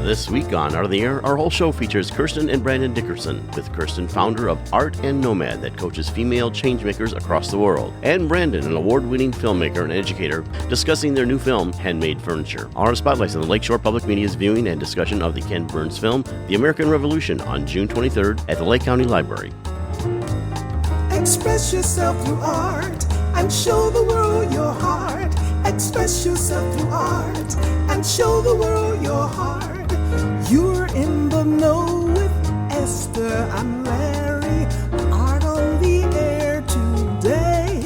This week on Art of the Air, our whole show features Kirsten and Brandon Dickerson, with Kirsten, founder of Art and Nomad, that coaches female changemakers across the world, and Brandon, an award-winning filmmaker and educator, discussing their new film, Handmade Furniture. Our spotlights on the Lakeshore Public Media's viewing and discussion of the Ken Burns film, The American Revolution, on June 23rd at the Lake County Library. Express yourself through art and show the world your heart. Express yourself through art and show the world your heart. You're in the know with Esther and Larry. Art on the air today.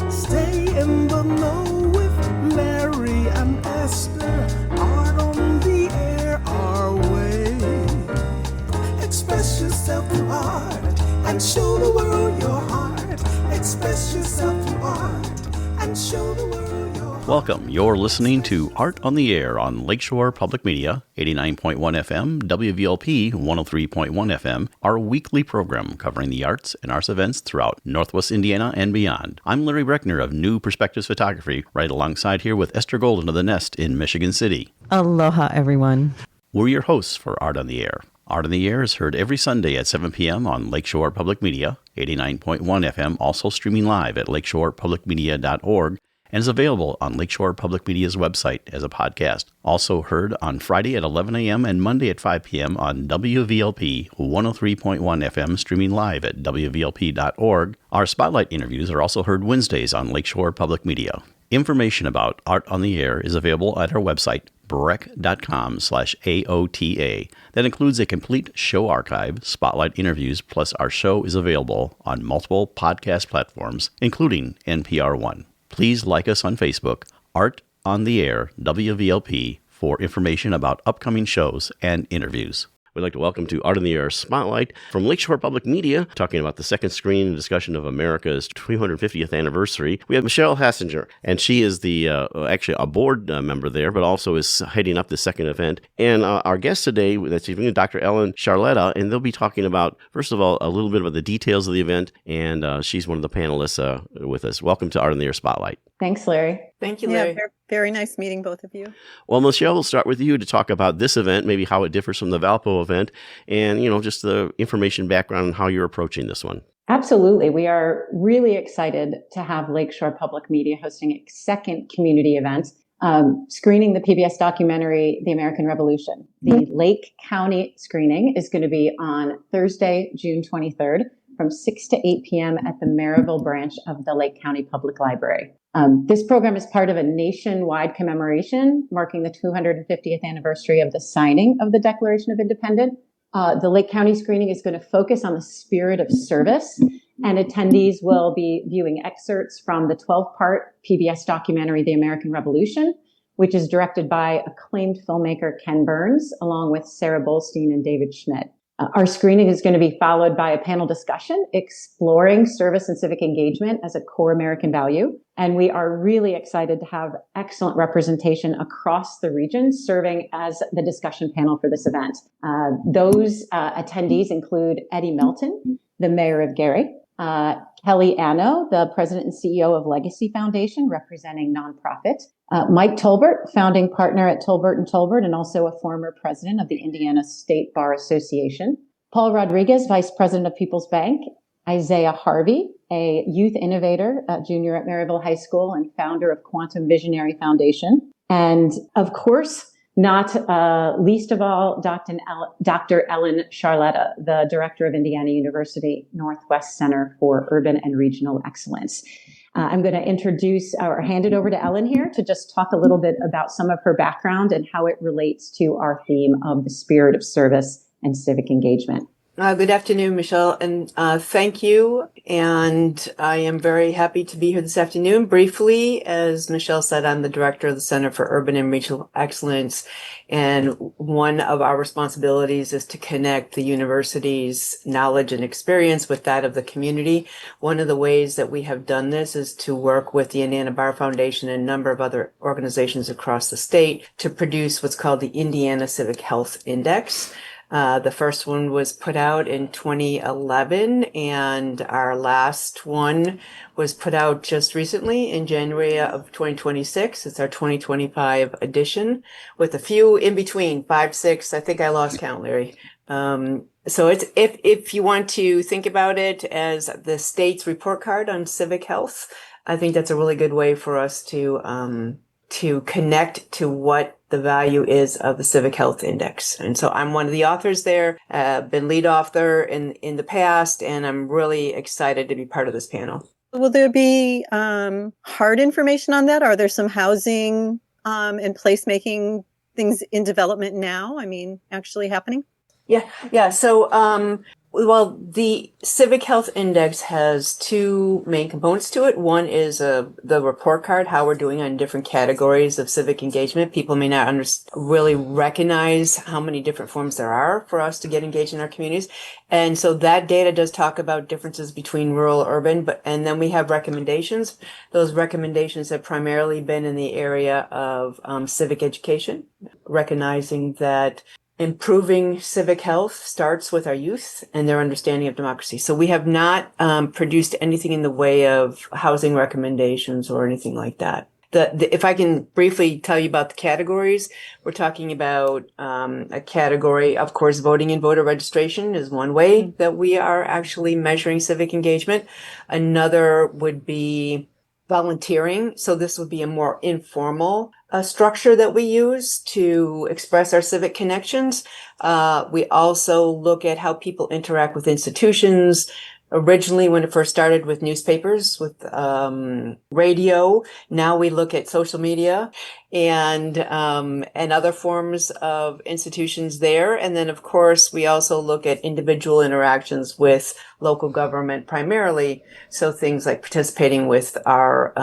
Stay in the know with Larry and Esther. Art on the air our way. Express yourself through art and show the world your heart. Express yourself through art and show the world your heart. Welcome. You're listening to Art on the Air on Lakeshore Public Media, 89.1 FM, WVLP 103.1 FM, our weekly program covering the arts and arts events throughout Northwest Indiana and beyond. I'm Larry Breckner of New Perspectives Photography, right alongside here with Esther Golden of The Nest in Michigan City. Aloha, everyone. We're your hosts for Art on the Air. Art on the Air is heard every Sunday at 7 p.m. on Lakeshore Public Media, 89.1 FM, also streaming live at lakeshorepublicmedia.org, and is available on Lakeshore Public Media's website as a podcast. Also heard on Friday at 11 a.m. and Monday at 5 p.m. on WVLP 103.1 FM, streaming live at wvlp.org. Our spotlight interviews are also heard Wednesdays on Lakeshore Public Media. Information about Art on the Air is available at our website, breck.com/AOTA. That includes a complete show archive, spotlight interviews, plus our show is available on multiple podcast platforms, including NPR One. Please like us on Facebook, Art on the Air, WVLP, for information about upcoming shows and interviews. We'd like to welcome to Art on the Air Spotlight from Lakeshore Public Media, talking about the second screen and discussion of America's 250th anniversary. We have Michelle Hassinger, and she is the actually a board member there, but also is heading up the second event. And our guest today, that's Dr. Ellen Charletta, and they'll be talking about, first of all, a little bit about the details of the event, and she's one of the panelists with us. Welcome to Art on the Air Spotlight. Thanks, Larry. Thank you, Larry. Yeah, very nice meeting both of you. Well, Michelle, we'll start with you to talk about this event, maybe how it differs from the Valpo event, and, just the information background on how you're approaching this one. Absolutely. We are really excited to have Lakeshore Public Media hosting a second community event, screening the PBS documentary, The American Revolution. The Lake County screening is going to be on Thursday, June 23rd, from 6 to 8 p.m. at the Maryville branch of the Lake County Public Library. This program is part of a nationwide commemoration marking the 250th anniversary of the signing of the Declaration of Independence. The Lake County screening is going to focus on the spirit of service, and attendees will be viewing excerpts from the 12-part PBS documentary, The American Revolution, which is directed by acclaimed filmmaker Ken Burns, along with Sarah Bolstein and David Schmidt. Our screening is going to be followed by a panel discussion exploring service and civic engagement as a core American value. And we are really excited to have excellent representation across the region serving as the discussion panel for this event. Those attendees include Eddie Melton, the mayor of Gary, Kelly Anno, the president and CEO of Legacy Foundation, representing nonprofit, Mike Tolbert, founding partner at Tolbert & Tolbert and also a former president of the Indiana State Bar Association, Paul Rodriguez, vice president of People's Bank, Isaiah Harvey, a youth innovator, junior at Maryville High School and founder of Quantum Visionary Foundation, and of course, not least of all, Dr. Ellen Charletta, the director of Indiana University Northwest Center for Urban and Regional Excellence. I'm going to introduce or hand it over to Ellen here to just talk a little bit about some of her background and how it relates to our theme of the spirit of service and civic engagement. Good afternoon, Michelle, and thank you. And I am very happy to be here this afternoon. Briefly, as Michelle said, I'm the director of the Center for Urban and Regional Excellence, and one of our responsibilities is to connect the university's knowledge and experience with that of the community. One of the ways that we have done this is to work with the Indiana Bar Foundation and a number of other organizations across the state to produce what's called the Indiana Civic Health Index. The first one was put out in 2011, and our last one was put out just recently in January of 2026. It's our 2025 edition with a few in between, 5, 6. I think I lost count, Larry. So it's if you want to think about it as the state's report card on civic health, I think that's a really good way for us to connect to what the value is of the Civic Health Index. And so I'm one of the authors there, been lead author in the past, and I'm really excited to be part of this panel. Will there be hard information on that? Are there some housing and placemaking things in development now? I mean, actually happening? Yeah. So, well, the Civic Health Index has two main components to it. One is the report card, how we're doing on different categories of civic engagement. People may not really recognize how many different forms there are for us to get engaged in our communities. And so that data does talk about differences between rural, urban, and then we have recommendations. Those recommendations have primarily been in the area of civic education, recognizing that improving civic health starts with our youth and their understanding of democracy. So we have not produced anything in the way of housing recommendations or anything like that. If I can briefly tell you about the categories, we're talking about a category, of course, voting and voter registration is one way that we are actually measuring civic engagement. Another would be volunteering. So this would be a more informal structure that we use to express our civic connections. We also look at how people interact with institutions. Originally, when it first started with newspapers, with radio, now we look at social media and other forms of institutions there. And then, of course, we also look at individual interactions with local government primarily. So things like participating with our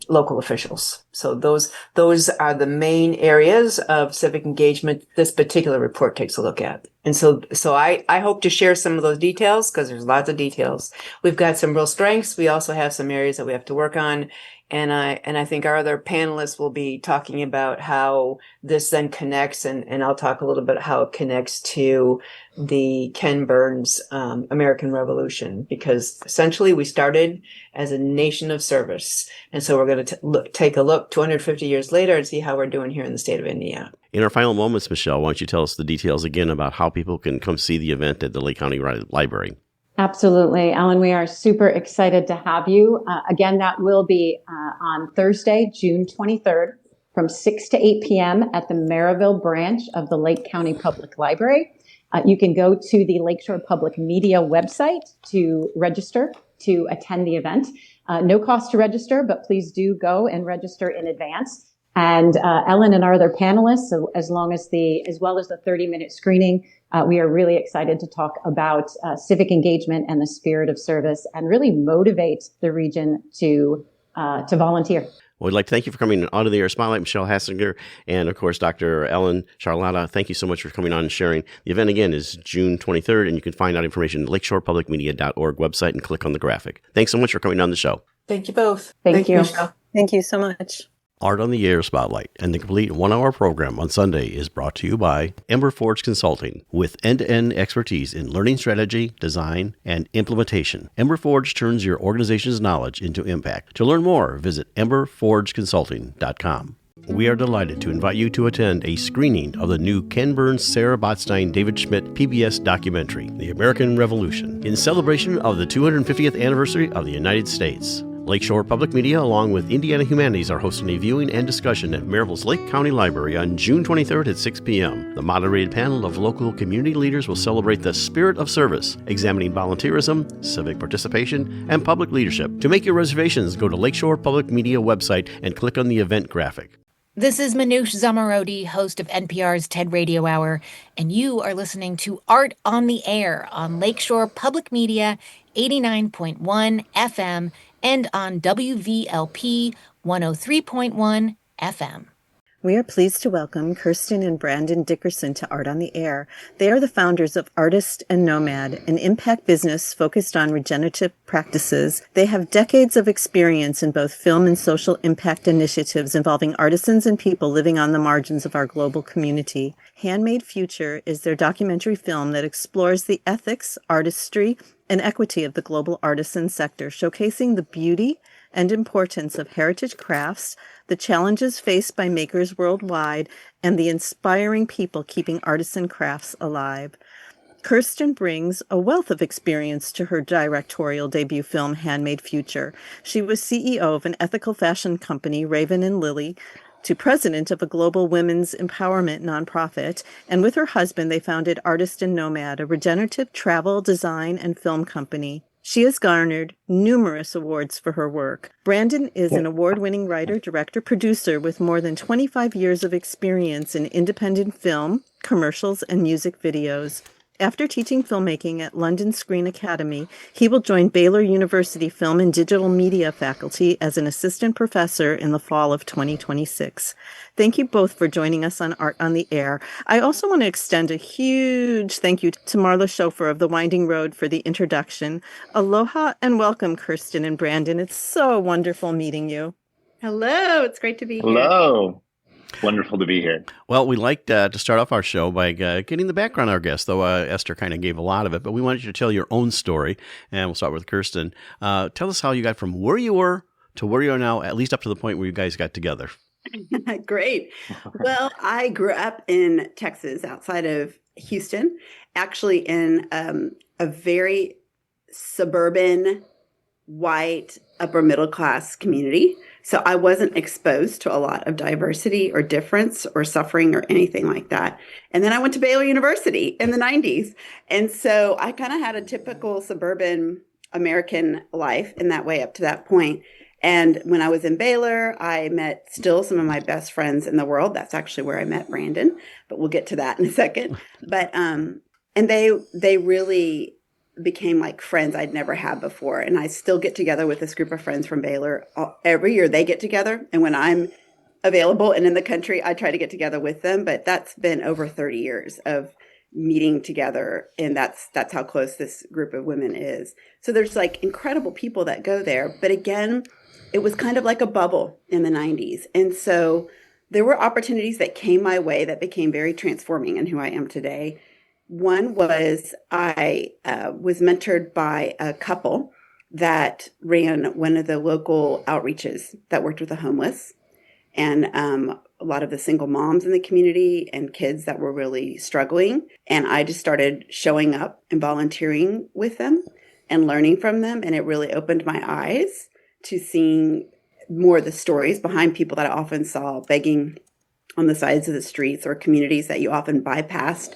local officials. So those are the main areas of civic engagement this particular report takes a look at. And so I hope to share some of those details because there's lots of details. We've got some real strengths. We also have some areas that we have to work on. And I think our other panelists will be talking about how this then connects, and I'll talk a little bit how it connects to the Ken Burns American Revolution, because essentially we started as a nation of service. And so we're going to take a look 250 years later and see how we're doing here in the state of Indiana. In our final moments, Michelle, why don't you tell us the details again about how people can come see the event at the Lake County Library? Absolutely. Ellen, we are super excited to have you. Again, that will be on Thursday, June 23rd from 6 to 8 p.m. at the Maryville branch of the Lake County Public Library. You can go to the Lakeshore Public Media website to register to attend the event. No cost to register, but please do go and register in advance. And Ellen and our other panelists, so as well as the 30-minute screening, we are really excited to talk about civic engagement and the spirit of service, and really motivate the region to volunteer. Well, we'd like to thank you for coming on to the Air Spotlight, Michelle Hassinger, and of course, Dr. Ellen Charlotta. Thank you so much for coming on and sharing. The event again is June 23rd, and you can find out information at lakeshorepublicmedia.org website and click on the graphic. Thanks so much for coming on the show. Thank you both. Thank you. Michelle. Thank you so much. Art on the Air Spotlight and the complete one-hour program on Sunday is brought to you by Ember Forge Consulting, with end-to-end expertise in learning strategy, design, and implementation. Ember Forge turns your organization's knowledge into impact. To learn more, visit emberforgeconsulting.com. We are delighted to invite you to attend a screening of the new Ken Burns, Sarah Botstein, David Schmidt PBS documentary, The American Revolution, in celebration of the 250th anniversary of the United States. Lakeshore Public Media, along with Indiana Humanities, are hosting a viewing and discussion at Maryville's Lake County Library on June 23rd at 6 p.m. The moderated panel of local community leaders will celebrate the spirit of service, examining volunteerism, civic participation, and public leadership. To make your reservations, go to Lakeshore Public Media website and click on the event graphic. This is Manoush Zamarodi, host of NPR's TED Radio Hour, and you are listening to Art on the Air on Lakeshore Public Media 89.1 FM and on WVLP 103.1 FM. We are pleased to welcome Kirsten and Brandon Dickerson to Art on the Air. They are the founders of Artist and Nomad, an impact business focused on regenerative practices. They have decades of experience in both film and social impact initiatives involving artisans and people living on the margins of our global community. Handmade Future is their documentary film that explores the ethics, artistry, and equity of the global artisan sector, showcasing the beauty and importance of heritage crafts, the challenges faced by makers worldwide, and the inspiring people keeping artisan crafts alive. Kirsten brings a wealth of experience to her directorial debut film, Handmade Future. She was CEO of an ethical fashion company, Raven and Lily, to president of a global women's empowerment nonprofit, and with her husband, they founded Artist and Nomad, a regenerative travel, design, and film company. She has garnered numerous awards for her work. Brandon is an award-winning writer, director, producer with more than 25 years of experience in independent film, commercials, and music videos. After teaching filmmaking at London Screen Academy, he will join Baylor University Film and Digital Media faculty as an assistant professor in the fall of 2026. Thank you both for joining us on Art on the Air. I also want to extend a huge thank you to Marla Schofer of The Winding Road for the introduction. Aloha and welcome, Kirsten and Brandon. It's so wonderful meeting you. Hello, it's great to be here. Hello. Wonderful to be here. Well, we like to start off our show by getting the background on our guest, though Esther kind of gave a lot of it, but we wanted you to tell your own story, and we'll start with Kirsten. Tell us how you got from where you were to where you are now, at least up to the point where you guys got together. Great. Well, I grew up in Texas, outside of Houston, actually in a very suburban, white, upper middle class community. So I wasn't exposed to a lot of diversity or difference or suffering or anything like that. And then I went to Baylor University in the 90s. And so I kind of had a typical suburban American life in that way up to that point. And when I was in Baylor, I met still some of my best friends in the world. That's actually where I met Brandon, but we'll get to that in a second. But and they really became like friends I'd never had before. And I still get together with this group of friends from Baylor. Every year they get together. And when I'm available and in the country, I try to get together with them. But that's been over 30 years of meeting together. And that's how close this group of women is. So there's like incredible people that go there. But again, it was kind of like a bubble in the 90s. And so there were opportunities that came my way that became very transforming in who I am today. One was I was mentored by a couple that ran one of the local outreaches that worked with the homeless and a lot of the single moms in the community and kids that were really struggling. And I just started showing up and volunteering with them and learning from them. And it really opened my eyes to seeing more of the stories behind people that I often saw begging on the sides of the streets or communities that you often bypassed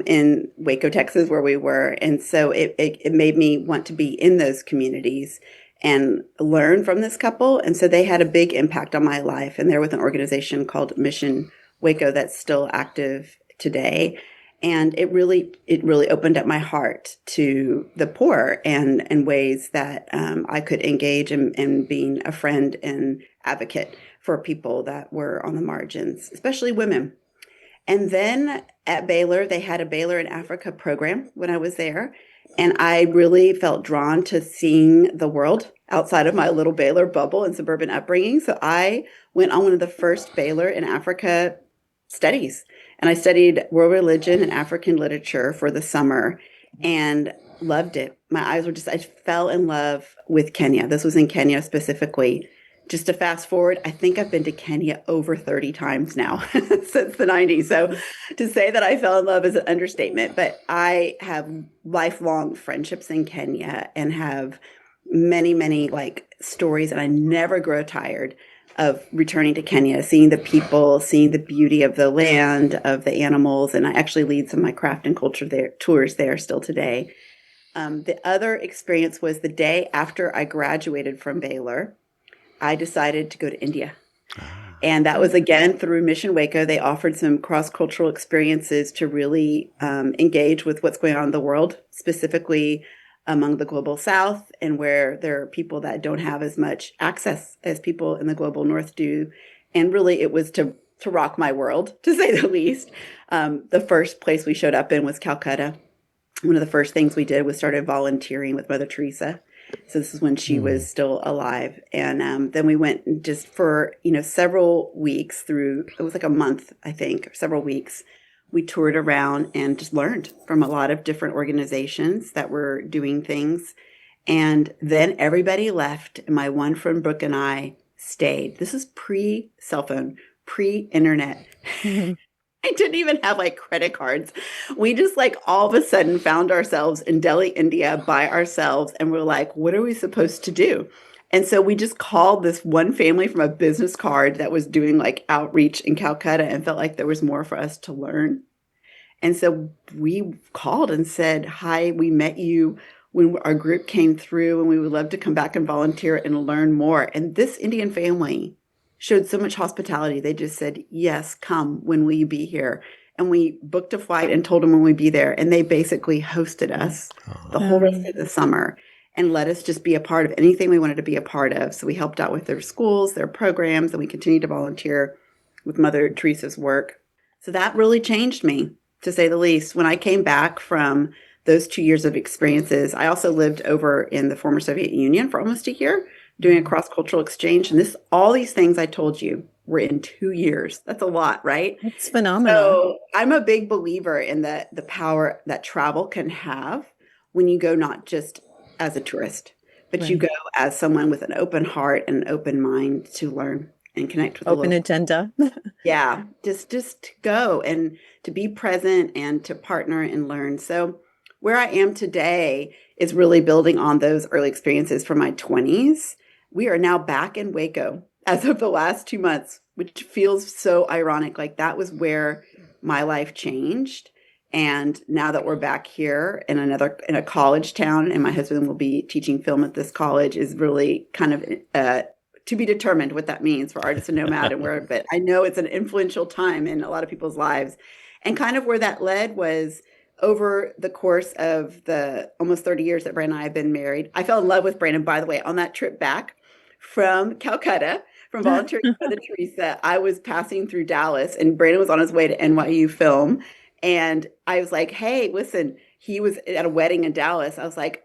in Waco, Texas, where we were. And so it made me want to be in those communities and learn from this couple. And so they had a big impact on my life. And they're with an organization called Mission Waco that's still active today. And it really opened up my heart to the poor and ways that I could engage in being a friend and advocate for people that were on the margins, especially women. And then at Baylor, they had a Baylor in Africa program when I was there. And I really felt drawn to seeing the world outside of my little Baylor bubble and suburban upbringing. So I went on one of the first Baylor in Africa studies. And I studied world religion and African literature for the summer and loved it. My eyes were I fell in love with Kenya. This was in Kenya specifically. Just to fast forward, I think I've been to Kenya over 30 times now since the 90s. So to say that I fell in love is an understatement, but I have lifelong friendships in Kenya and have many, many like stories, and I never grow tired of returning to Kenya, seeing the people, seeing the beauty of the land, of the animals. And I actually lead some of my craft and culture tours there still today. The other experience was the day after I graduated from Baylor, I decided to go to India. And that was, again, through Mission Waco. They offered some cross-cultural experiences to really engage with what's going on in the world, specifically among the global south and where there are people that don't have as much access as people in the global north do. And really, it was to to rock my world, to say the least. The first place we showed up in was Calcutta. One of the first things we did was started volunteering with Mother Teresa. So this is when she was still alive. And then we went just for, several weeks through, it was like a month, I think, or several weeks. We toured around and just learned from a lot of different organizations that were doing things. And then everybody left. And my one friend, Brooke, and I stayed. This is pre-cell phone, pre-internet. I didn't even have like credit cards. We just like all of a sudden found ourselves in Delhi, India by ourselves. And we're like, what are we supposed to do? And so we just called this one family from a business card that was doing like outreach in Calcutta and felt like there was more for us to learn. And so we called and said, hi, we met you when our group came through and we would love to come back and volunteer and learn more. And this Indian family showed so much hospitality. They just said, yes, come. When will you be here? And we booked a flight and told them when we'd be there. And they basically hosted us the whole rest of the summer and let us just be a part of anything we wanted to be a part of. So we helped out with their schools, their programs, and we continued to volunteer with Mother Teresa's work. So that really changed me, to say the least. When I came back from those 2 years of experiences, I also lived over in the former Soviet Union for almost a year, doing a cross-cultural exchange. And all these things I told you were in 2 years. That's a lot, right? It's phenomenal. So I'm a big believer in the power that travel can have when you go not just as a tourist, but you go as someone with an open heart and an open mind to learn and connect with open agenda. Yeah, just to go and to be present and to partner and learn. So where I am today is really building on those early experiences from my 20s. We are now back in Waco as of the last 2 months, which feels so ironic. Like that was where my life changed. And now that we're back here in a college town, and my husband will be teaching film at this college, is really kind of to be determined what that means for Artist and Nomad and where. But I know it's an influential time in a lot of people's lives, and kind of where that led was over the course of the almost 30 years that Brandon and I have been married. I fell in love with Brandon, by the way, on that trip back from Calcutta, from volunteering with Mother Teresa. I was passing through Dallas, and Brandon was on his way to NYU Film. And I was like, hey, listen, he was at a wedding in Dallas. I was like,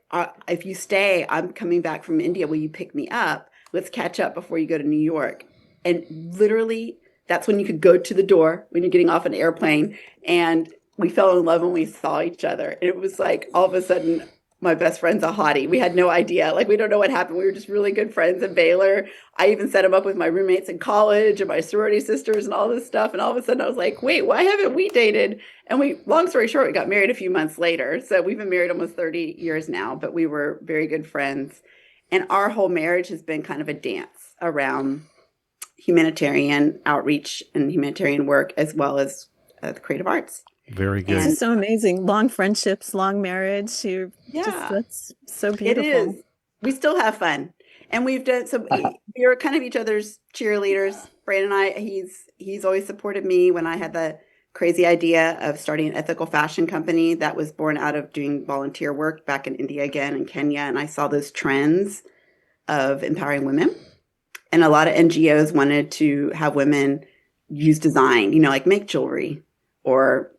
if you stay, I'm coming back from India. Will you pick me up? Let's catch up before you go to New York. And literally, that's when you could go to the door when you're getting off an airplane. And we fell in love when we saw each other. And it was like, all of a sudden, my best friend's a hottie. We had no idea. Like, we don't know what happened. We were just really good friends in Baylor. I even set him up with my roommates in college and my sorority sisters and all this stuff. And all of a sudden I was like, wait, why haven't we dated? And long story short, we got married a few months later. So we've been married almost 30 years now, but we were very good friends. And our whole marriage has been kind of a dance around humanitarian outreach and humanitarian work, as well as the creative arts. Very good. This is so amazing. Long friendships, long marriage. That's so beautiful. It is. We still have fun. And we've done we are kind of each other's cheerleaders. Brandon and I, he's always supported me when I had the crazy idea of starting an ethical fashion company that was born out of doing volunteer work back in India again and Kenya. And I saw those trends of empowering women. And a lot of NGOs wanted to have women use design, like make jewelry or,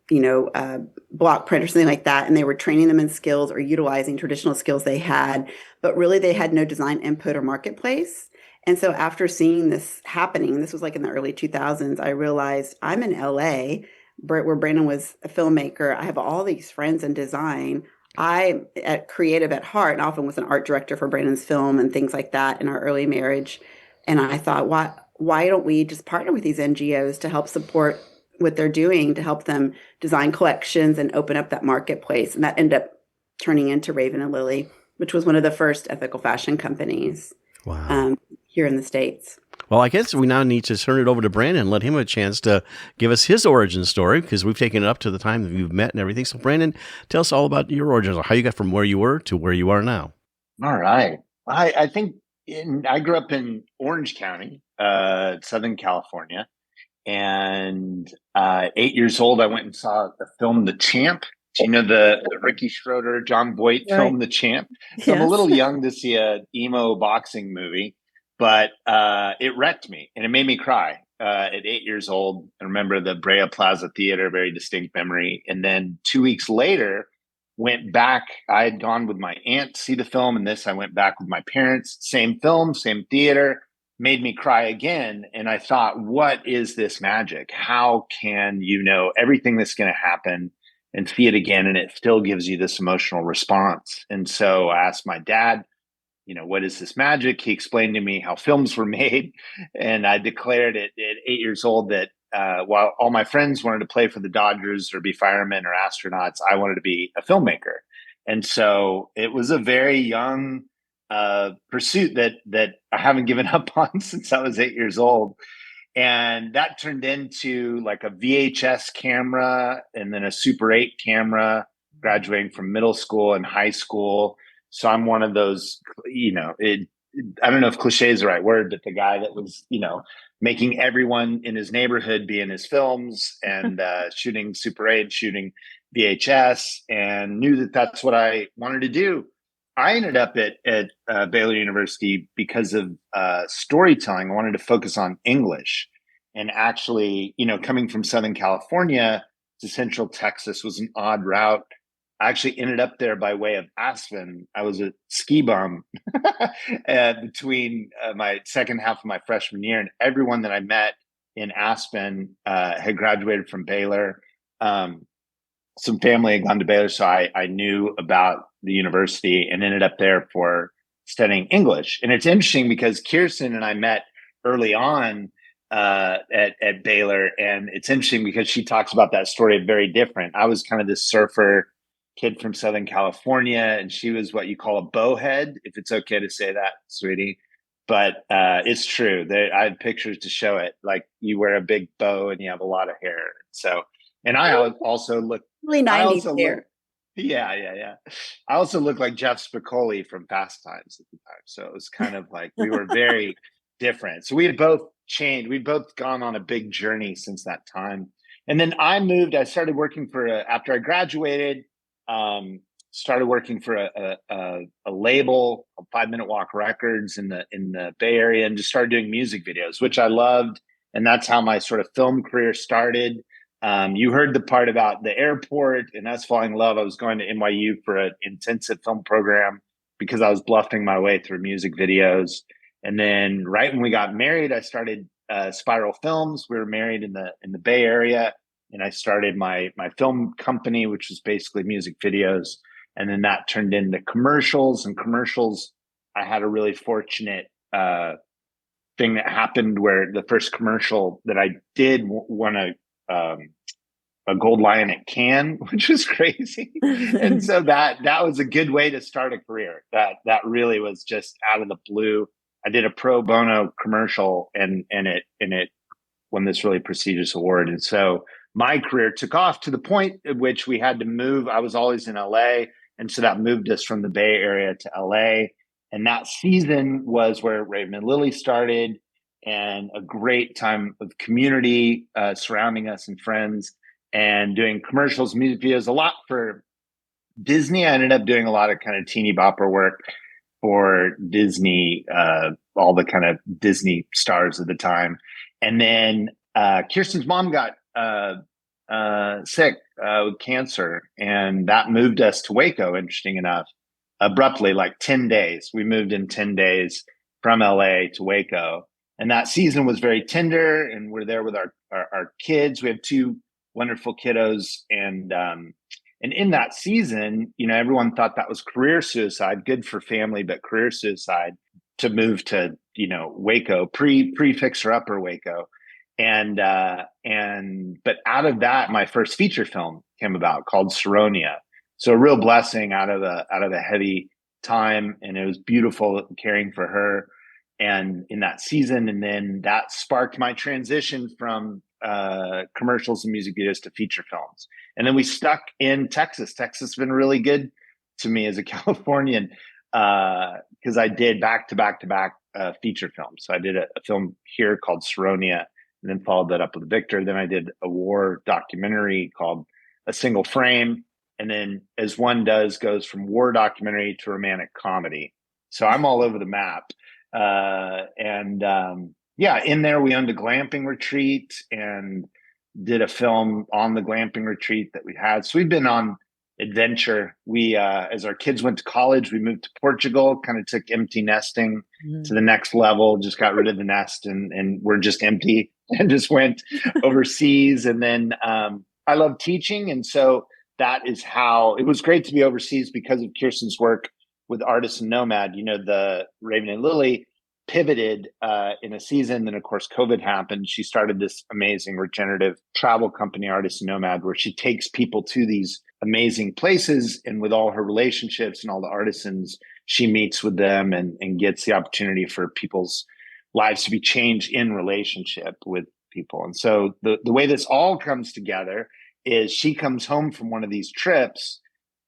block print or something like that. And they were training them in skills or utilizing traditional skills they had, but really they had no design input or marketplace. And so after seeing this happening, this was like in the early 2000s, I realized I'm in LA, where Brandon was a filmmaker. I have all these friends in design. I'm creative at heart and often was an art director for Brandon's film and things like that in our early marriage. And I thought, why don't we just partner with these NGOs to help support what they're doing to help them design collections and open up that marketplace? And that ended up turning into Raven and Lily, which was one of the first ethical fashion companies here in the States. Well, I guess we now need to turn it over to Brandon and let him have a chance to give us his origin story, because we've taken it up to the time that you've met and everything. So Brandon, tell us all about your origins, how you got from where you were to where you are now. All right. I think I grew up in Orange County, Southern California. And 8 years old, I went and saw the film The Champ. The Ricky Schroeder, John Boyd film, The Champ. So I'm a little young to see a emo boxing movie, but it wrecked me and it made me cry. at 8 years old. I remember the Brea Plaza Theater, very distinct memory. And then 2 weeks later, went back. I had gone with my aunt to see the film, and I went back with my parents. Same film, same theater, made me cry again. And I thought, what is this magic? How can you know everything that's going to happen and see it again, and it still gives you this emotional response? And so I asked my dad, what is this magic? He explained to me how films were made. And I declared at 8 years old that while all my friends wanted to play for the Dodgers or be firemen or astronauts, I wanted to be a filmmaker. And so it was a very young pursuit that I haven't given up on since I was 8 years old. And that turned into like a VHS camera and then a Super 8 camera, graduating from middle school and high school. So I'm one of those, I don't know if cliche is the right word, but the guy that was, making everyone in his neighborhood be in his films and shooting Super 8, shooting VHS, and knew that that's what I wanted to do. I ended up at Baylor University because of storytelling. I wanted to focus on English. And actually, coming from Southern California to Central Texas was an odd route. I actually ended up there by way of Aspen. I was a ski bum between my second half of my freshman year, and everyone that I met in Aspen had graduated from Baylor. Some family had gone to Baylor, so I knew about the university and ended up there for studying English. And it's interesting because Kirsten and I met early on at Baylor, and it's interesting because she talks about that story very different. I was kind of this surfer kid from Southern California, and she was what you call a bowhead, if it's okay to say that, sweetie. But it's true. I have pictures to show it. Like you wear a big bow and you have a lot of hair. So, and I also look really 90s hair. Yeah. I also look like Jeff Spicoli from Fast Times at the time. So it was kind of like we were very different. So we had both changed. We'd both gone on a big journey since that time. And then I started working after I graduated, started working for a label, 5 Minute Walk Records in the Bay Area, and just started doing music videos, which I loved. And that's how my sort of film career started. You heard the part about the airport and us falling in love. I was going to NYU for an intensive film program because I was bluffing my way through music videos. And then right when we got married, I started Spiral Films. We were married in the Bay Area, and I started my film company, which was basically music videos. And then that turned into commercials. And commercials, I had a really fortunate thing that happened where the first commercial that I did won a gold lion at Cannes, which was crazy. And so that was a good way to start a career. That really was just out of the blue. I did a pro bono commercial and it won this really prestigious award. And so my career took off to the point at which we had to move. I was always in LA. And so that moved us from the Bay Area to LA. And that season was where Raven and Lily started, and a great time of community surrounding us and friends, and doing commercials, music videos, a lot for Disney. I ended up doing a lot of kind of teeny bopper work for Disney, all the kind of Disney stars at the time. And then Kirsten's mom got sick with cancer, and that moved us to Waco, interesting enough, abruptly, like 10 days. We moved in 10 days from LA to Waco. And that season was very tender, and we're there with our kids. We have two wonderful kiddos. And in that season, everyone thought that was career suicide, good for family, but career suicide to move to, Waco, pre-Fixer Upper Waco. But out of that, my first feature film came about called Saronia. So a real blessing out of a heavy time. And it was beautiful caring for her and in that season. And then that sparked my transition from commercials and music videos to feature films. And then we stuck in Texas. Texas has been really good to me as a Californian because I did back to back feature films. So I did a film here called Saronia, and then followed that up with Victor. Then I did a war documentary called A Single Frame. And then, as one does, goes from war documentary to romantic comedy. So I'm all over the map. yeah, in there we owned a glamping retreat and did a film on the glamping retreat that we had. So we've been on adventure. We, as our kids went to college, we moved to Portugal, kind of took empty nesting to the next level, just got rid of the nest and we're just empty and just went overseas. And then I love teaching. And so that is how it was great to be overseas because of Kirsten's work with Artist and Nomad. You know, the Raven and Lily pivoted in a season. Then, of course, COVID happened. She started this amazing regenerative travel company, Artist and Nomad, where she takes people to these amazing places. And with all her relationships and all the artisans, she meets with them and gets the opportunity for people's lives to be changed in relationship with people. And so the way this all comes together is she comes home from one of these trips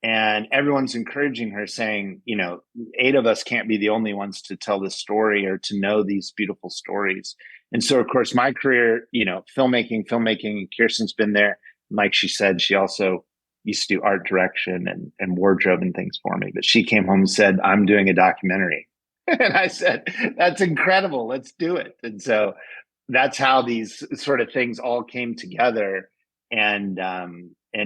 and everyone's encouraging her, saying, you know, 8 of us can't be the only ones to tell this story or to know these beautiful stories. And so, of course, my career, you know, filmmaking, and Kirsten's been there. Like she said, she also used to do art direction and wardrobe and things for me. But she came home and said, I'm doing a documentary. And I said, that's incredible. Let's do it. And so that's how these sort of things all came together. And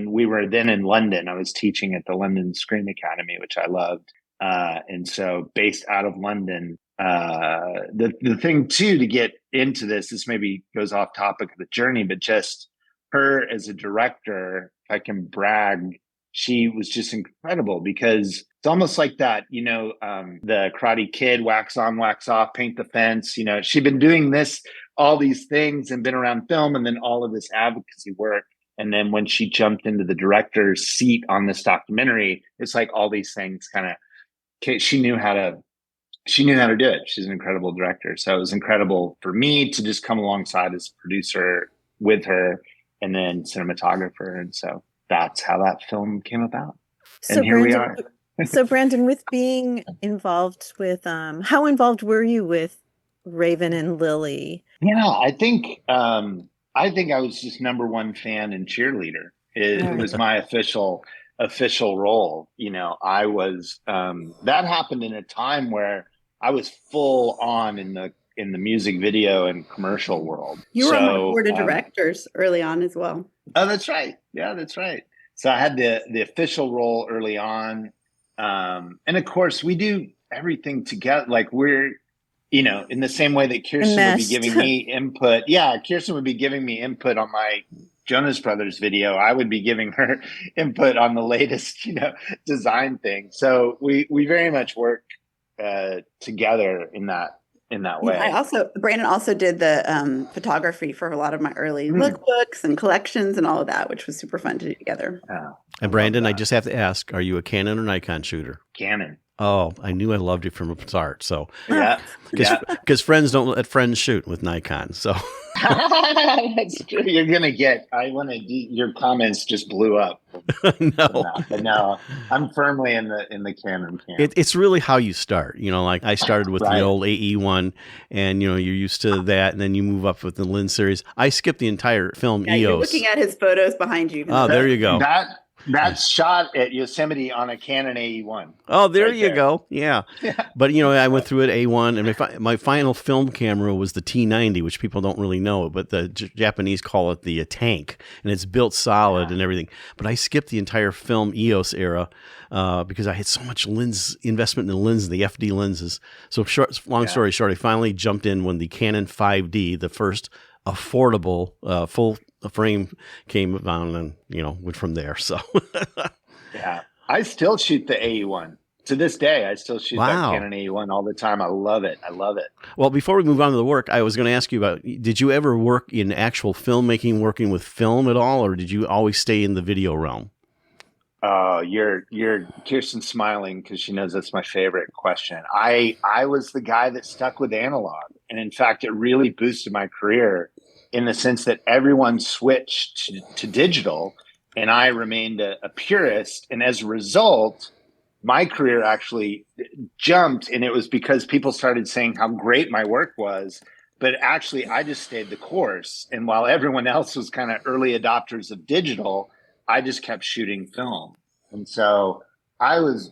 we were then in London. I was teaching at the London Screen Academy, which I loved. And so based out of London, the thing too, to get into this maybe goes off topic of the journey, but just her as a director, if I can brag, she was just incredible because it's almost like that, you know, the Karate Kid, wax on, wax off, paint the fence, you know, she'd been doing all these things and been around film and then all of this advocacy work. And then when she jumped into the director's seat on this documentary, it's like all these things kind of, she knew how to do it. She's an incredible director. So it was incredible for me to just come alongside as producer with her and then cinematographer. And so that's how that film came about. So and here Brandon, we are. So Brandon, with being involved with, how involved were you with Raven and Lily? Yeah, I think I was just number one fan and cheerleader. It was my official role. You know, I was, that happened in a time where I was full on in the music video and commercial world. You were on my board of directors early on as well. Oh, that's right. Yeah, that's right. So I had the official role early on. And of course we do everything together. Like we're, you know, in the same way that Kirsten would be giving me input. Yeah, Kirsten would be giving me input on my Jonas Brothers video. I would be giving her input on the latest, you know, design thing. So we very much work together in that way. Brandon also did the photography for a lot of my early lookbooks and collections and all of that, which was super fun to do together. And Brandon, I just have to ask, are you a Canon or Nikon shooter? Canon. Oh, I knew I loved you from the start. So, yeah, because friends don't let friends shoot with Nikon. So, that's true. You're gonna get. Your comments just blew up. No, but no, I'm firmly in the Canon camp. It's really how you start. You know, like I started with the old AE1, and you know you're used to that, and then you move up with the lens series. I skipped the entire film EOS. You're looking at his photos behind you. Oh, there you go. That's shot at Yosemite on a Canon AE1. Oh, there you go. Yeah. But, you know, I went through it A1, and my final film camera was the T90, which people don't really know, but the Japanese call it the tank, and it's built solid and everything. But I skipped the entire film EOS era because I had so much lens investment in the lens, the FD lenses. So long story short, I finally jumped in when the Canon 5D, the first affordable full frame came on, and you know went from there. So yeah, I still shoot the AE1 to this day. I still shoot that Canon AE1 all the time. I love it. Well, before we move on to the work, I was going to ask you about: did you ever work in actual filmmaking, working with film at all, or did you always stay in the video realm? Oh, you're Kirsten smiling because she knows that's my favorite question. I was the guy that stuck with analog, and in fact, it really boosted my career in the sense that everyone switched to digital, and I remained a purist. And as a result, my career actually jumped, and it was because people started saying how great my work was. But actually, I just stayed the course, and while everyone else was kind of early adopters of digital, I just kept shooting film. And so I was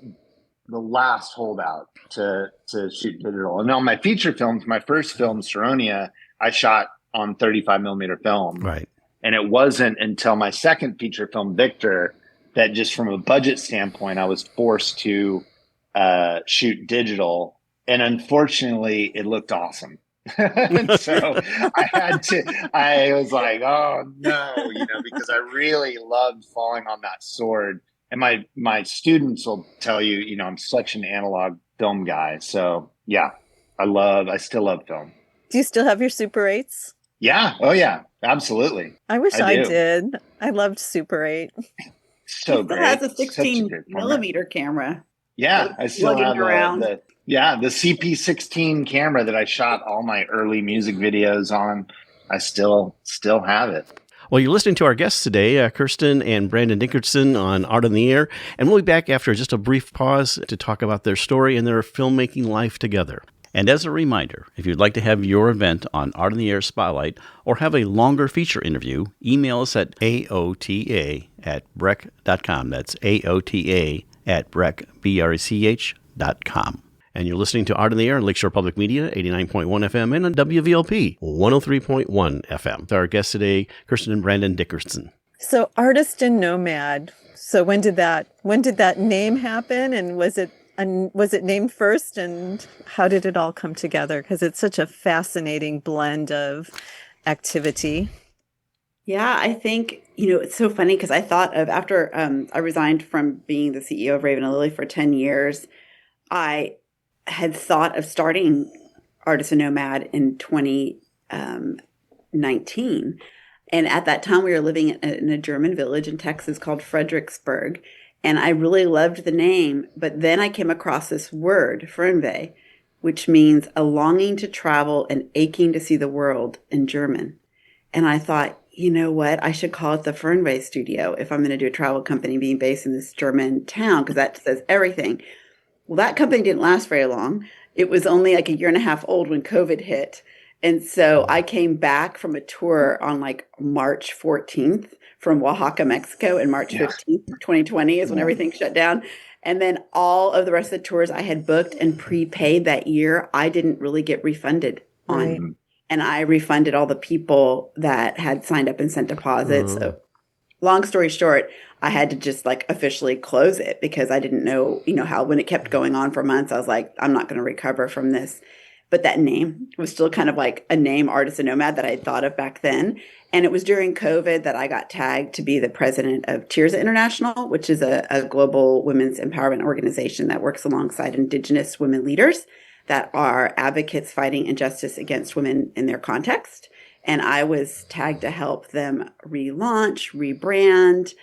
the last holdout to shoot digital. And on my feature films, my first film, Saronia, I shot on 35 millimeter film. Right. And it wasn't until my second feature film, Victor, that just from a budget standpoint, I was forced to shoot digital. And unfortunately, it looked awesome. And so I was like, oh no, because I really loved falling on that sword. And my students will tell you, I'm such an analog film guy. So yeah, I still love film. Do you still have your Super 8s? Yeah. Oh yeah, absolutely. I wish I do. did. I loved Super 8. So He great. has a 16 millimeter camera. Yeah, I still have the CP16 camera that I shot all my early music videos on. I still have it. Well, you're listening to our guests today, Kirsten and Brandon Dickerson on Art on the Air, and we'll be back after just a brief pause to talk about their story and their filmmaking life together. And as a reminder, if you'd like to have your event on Art on the Air Spotlight or have a longer feature interview, email us at aota@brech.com. That's aota@brech.com. And you're listening to Art on the Air on Lakeshore Public Media, 89.1 FM, and on WVLP, 103.1 FM. Our guests today, Kirsten and Brandon Dickerson. So artist and nomad. So when did that name happen, and was it named first, and how did it all come together? Because it's such a fascinating blend of activity. Yeah, I think, it's so funny because I thought of after I resigned from being the CEO of Raven and Lily for 10 years, I had thought of starting Artist and Nomad in 2019. And at that time, we were living in a German village in Texas called Fredericksburg. And I really loved the name. But then I came across this word, Fernweh, which means a longing to travel and aching to see the world in German. And I thought, you know what? I should call it the Fernweh Studio if I'm going to do a travel company being based in this German town, because that says everything. Well, that company didn't last very long. It was only like a year and a half old when COVID hit. And so I came back from a tour on like March 14th from Oaxaca, Mexico, and March 15th, 2020 is when everything shut down. And then all of the rest of the tours I had booked and prepaid that year, I didn't really get refunded on. Right. And I refunded all the people that had signed up and sent deposits. So long story short, I had to just like officially close it because I didn't know, how when it kept going on for months, I was like, I'm not going to recover from this. But that name was still kind of like a name, Artist and Nomad, that I had thought of back then. And it was during COVID that I got tagged to be the president of Tirza International, which is a global women's empowerment organization that works alongside Indigenous women leaders that are advocates fighting injustice against women in their context. And I was tagged to help them relaunch, rebrand,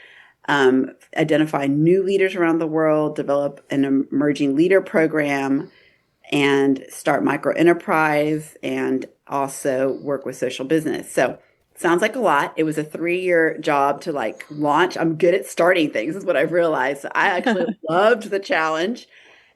identify new leaders around the world, develop an emerging leader program, and start micro enterprise, and also work with social business. So sounds like a lot. It was a 3-year job to like launch. I'm good at starting things is what I've realized. So I actually loved the challenge.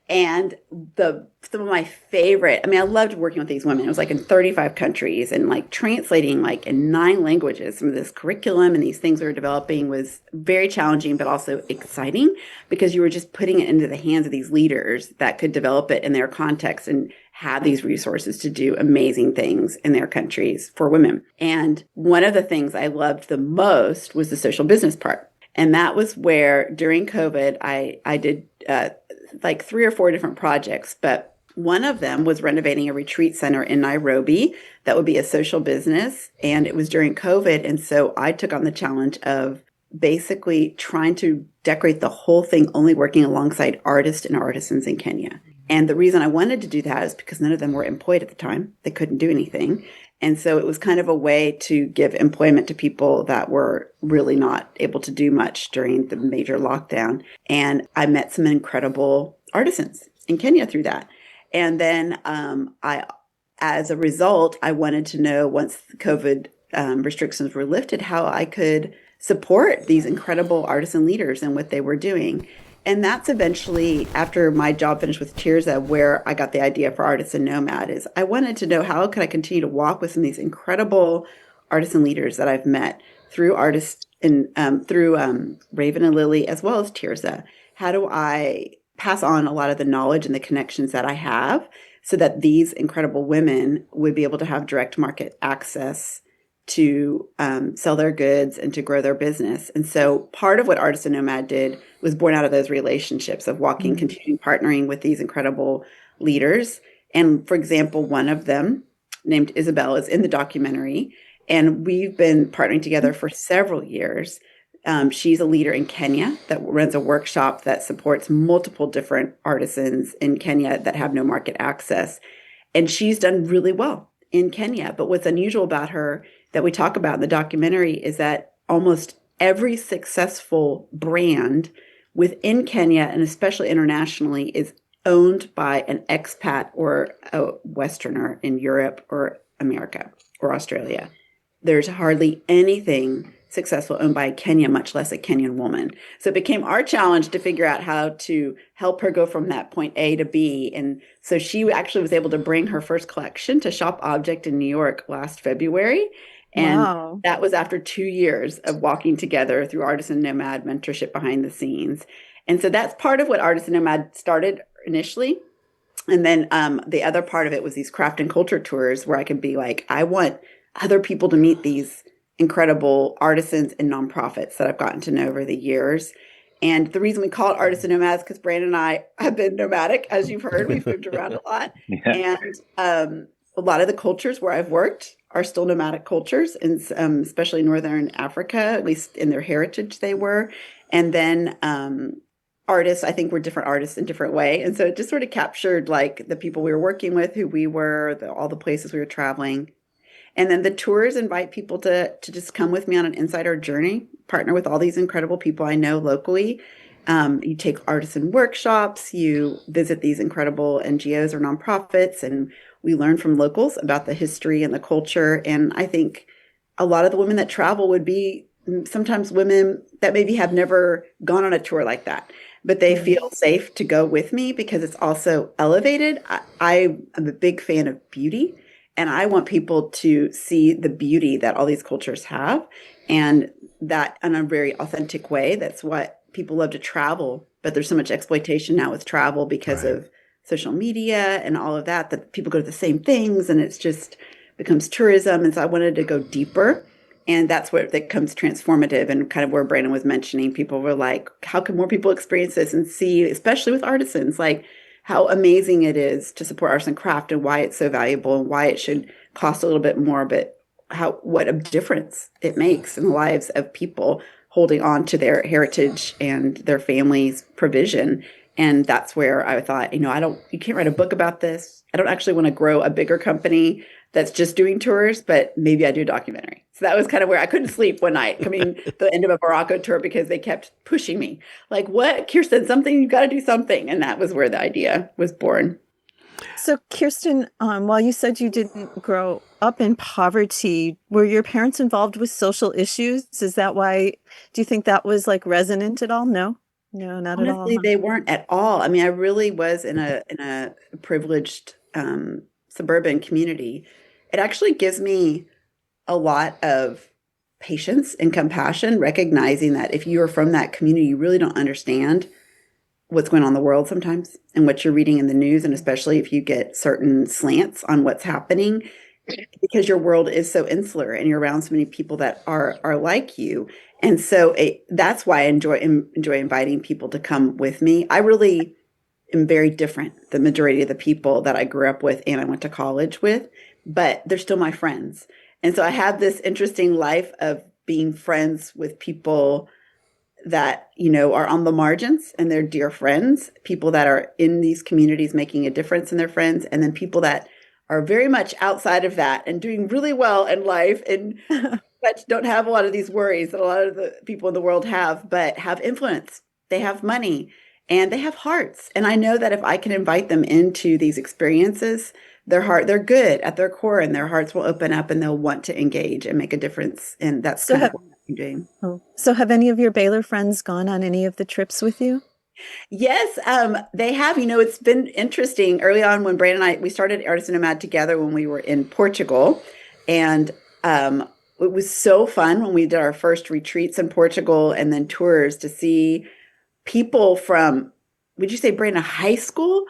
And some of my favorite, I loved working with these women. It was like in 35 countries and like translating like in 9 languages. Some of this curriculum and these things we were developing was very challenging, but also exciting because you were just putting it into the hands of these leaders that could develop it in their context and have these resources to do amazing things in their countries for women. And one of the things I loved the most was the social business part. And that was where during COVID, I did like 3 or 4 different projects, but one of them was renovating a retreat center in Nairobi that would be a social business. And it was during COVID. And so I took on the challenge of basically trying to decorate the whole thing, only working alongside artists and artisans in Kenya. And the reason I wanted to do that is because none of them were employed at the time. They couldn't do anything. And so it was kind of a way to give employment to people that were really not able to do much during the major lockdown. And I met some incredible artisans in Kenya through that. And then as a result, I wanted to know once the COVID restrictions were lifted, how I could support these incredible artisan leaders and what they were doing. And that's eventually, after my job finished with Tirza, where I got the idea for Artist and Nomad, is I wanted to know how could I continue to walk with some of these incredible artisan leaders that I've met through Raven and Lily, as well as Tirza. How do I pass on a lot of the knowledge and the connections that I have so that these incredible women would be able to have direct market access to sell their goods and to grow their business. And so part of what Artisan Nomad did was born out of those relationships of walking, continuing partnering with these incredible leaders. And for example, one of them named Isabel is in the documentary, and we've been partnering together for several years. She's a leader in Kenya that runs a workshop that supports multiple different artisans in Kenya that have no market access. And she's done really well in Kenya. But what's unusual about her that we talk about in the documentary is that almost every successful brand within Kenya, and especially internationally, is owned by an expat or a Westerner in Europe or America or Australia. There's hardly anything successful owned by Kenya, much less a Kenyan woman. So it became our challenge to figure out how to help her go from that point A to B. And so she actually was able to bring her first collection to Shop Object in New York last February. And that was after 2 years of walking together through Artisan Nomad mentorship behind the scenes. And so that's part of what Artisan Nomad started initially. And then the other part of it was these craft and culture tours where I could be like, I want other people to meet these incredible artisans and nonprofits that I've gotten to know over the years. And the reason we call it Artisan Nomads is because Brandon and I have been nomadic, as you've heard. We've moved around a lot. Yeah. And a lot of the cultures where I've worked are still nomadic cultures, and especially Northern Africa, at least in their heritage they were. And then artists, I think we're different artists in different way. And so it just sort of captured like the people we were working with, who we were, all the places we were traveling. And then the tours invite people to just come with me on an insider journey, partner with all these incredible people I know locally. You take artisan workshops, you visit these incredible NGOs or nonprofits, and we learn from locals about the history and the culture. And I think a lot of the women that travel would be sometimes women that maybe have never gone on a tour like that, but they feel safe to go with me because it's also elevated. I am a big fan of beauty. And I want people to see the beauty that all these cultures have, and that in a very authentic way. That's what people love to travel. But there's so much exploitation now with travel because of social media and all of that, that people go to the same things and it's just becomes tourism. And so I wanted to go deeper. And that's where that comes transformative, and kind of where Brandon was mentioning. People were like, how can more people experience this and see, especially with artisans, like how amazing it is to support arts and craft and why it's so valuable and why it should cost a little bit more, but what a difference it makes in the lives of people holding on to their heritage and their family's provision. And that's where I thought, you can't write a book about this. I don't actually want to grow a bigger company that's just doing tours, but maybe I do a documentary. So that was kind of where I couldn't sleep one night coming the end of a Morocco tour because they kept pushing me. Like, what, Kirsten, you've got to do something. And that was where the idea was born. So Kirsten, while you said you didn't grow up in poverty, were your parents involved with social issues? Is that why, do you think that was like resonant at all? No, not at all. Honestly, they weren't at all. I mean, I really was in a privileged suburban community. It actually gives me a lot of patience and compassion, recognizing that if you are from that community, you really don't understand what's going on in the world sometimes and what you're reading in the news, and especially if you get certain slants on what's happening, because your world is so insular and you're around so many people that are like you. And so that's why I enjoy inviting people to come with me. I really am very different than the majority of the people that I grew up with and I went to college with, but they're still my friends. And so I have this interesting life of being friends with people that, are on the margins and they're dear friends, people that are in these communities making a difference in their friends, and then people that are very much outside of that and doing really well in life and but don't have a lot of these worries that a lot of the people in the world have, but have influence. They have money and they have hearts. And I know that if I can invite them into these experiences, they're good at their core, and their hearts will open up and they'll want to engage and make a difference. And that's kind of what I'm doing. So have any of your Baylor friends gone on any of the trips with you? Yes, they have. It's been interesting. Early on when Brandon and I, we started Artisan Nomad together when we were in Portugal. And it was so fun when we did our first retreats in Portugal and then tours to see people from would you say, Brandon, high school?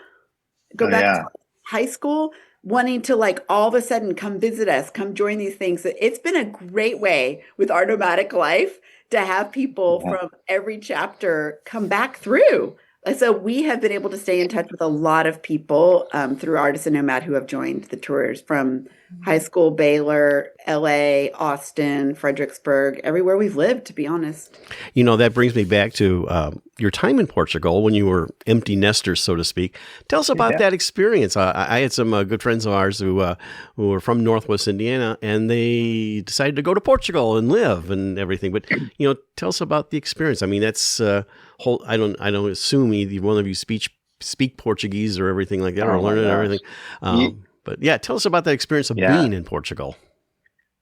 Go back to high school, wanting to like all of a sudden come visit us, come join these things. It's been a great way with our nomadic life to have people from every chapter come back through. And so we have been able to stay in touch with a lot of people through Artisan Nomad who have joined the tours from high school, Baylor, LA, Austin, Fredericksburg, everywhere we've lived, to be honest. You know, that brings me back to your time in Portugal when you were empty nesters, so to speak. Tell us about that experience. I had some good friends of ours who were from Northwest Indiana, and they decided to go to Portugal and live and everything. But, you know, tell us about the experience. I mean, that's I don't assume either one of you speak Portuguese or everything like that, or learn it and everything. But yeah, tell us about that experience of being in Portugal.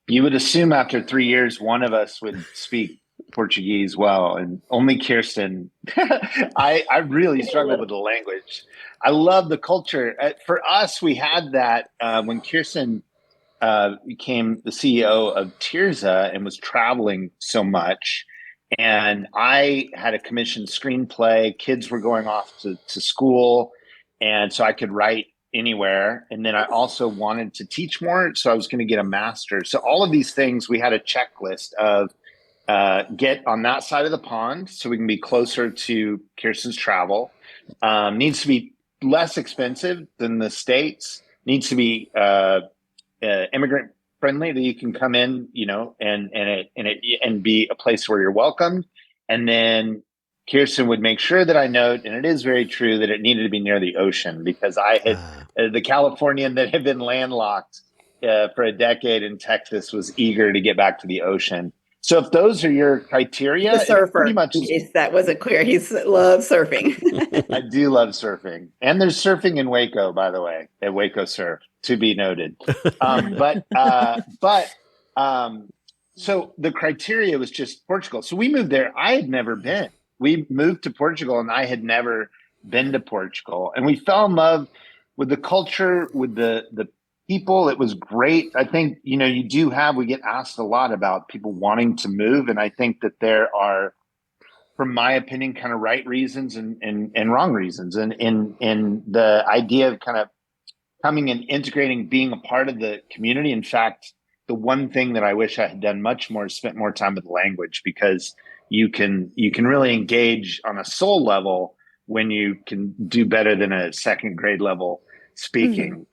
You would assume after 3 years, one of us would speak Portuguese well, and only Kirsten. I really struggled with the language. I love the culture. For us, we had that when Kirsten became the CEO of Tirza and was traveling so much. And I had a commissioned screenplay. Kids were going off to school, and so I could write anywhere. And then I also wanted to teach more, so I was going to get a master's. So all of these things, we had a checklist of get on that side of the pond so we can be closer to Kirsten's travel. Needs to be less expensive than the States. Needs to be immigrant friendly, that you can come in, you know, and be a place where you're welcomed. And then Kirsten would make sure that I note, and it is very true, that it needed to be near the ocean, because I had the Californian that had been landlocked for a decade in Texas was eager to get back to the ocean. So if those are your criteria, the surfer, pretty much, in case that wasn't clear, he loves surfing. I do love surfing, and there's surfing in Waco, by the way, at Waco Surf, to be noted. So the criteria was just Portugal. So we moved there. I had never been. We moved to Portugal, and I had never been to Portugal, and we fell in love with the culture, with the people. It was great. I think, you know, we get asked a lot about people wanting to move. And I think that there are, from my opinion, kind of right reasons and wrong reasons. And in the idea of kind of coming and integrating, being a part of the community. In fact, the one thing that I wish I had done much more is spent more time with language, because you can really engage on a soul level when you can do better than a second grade level speaking.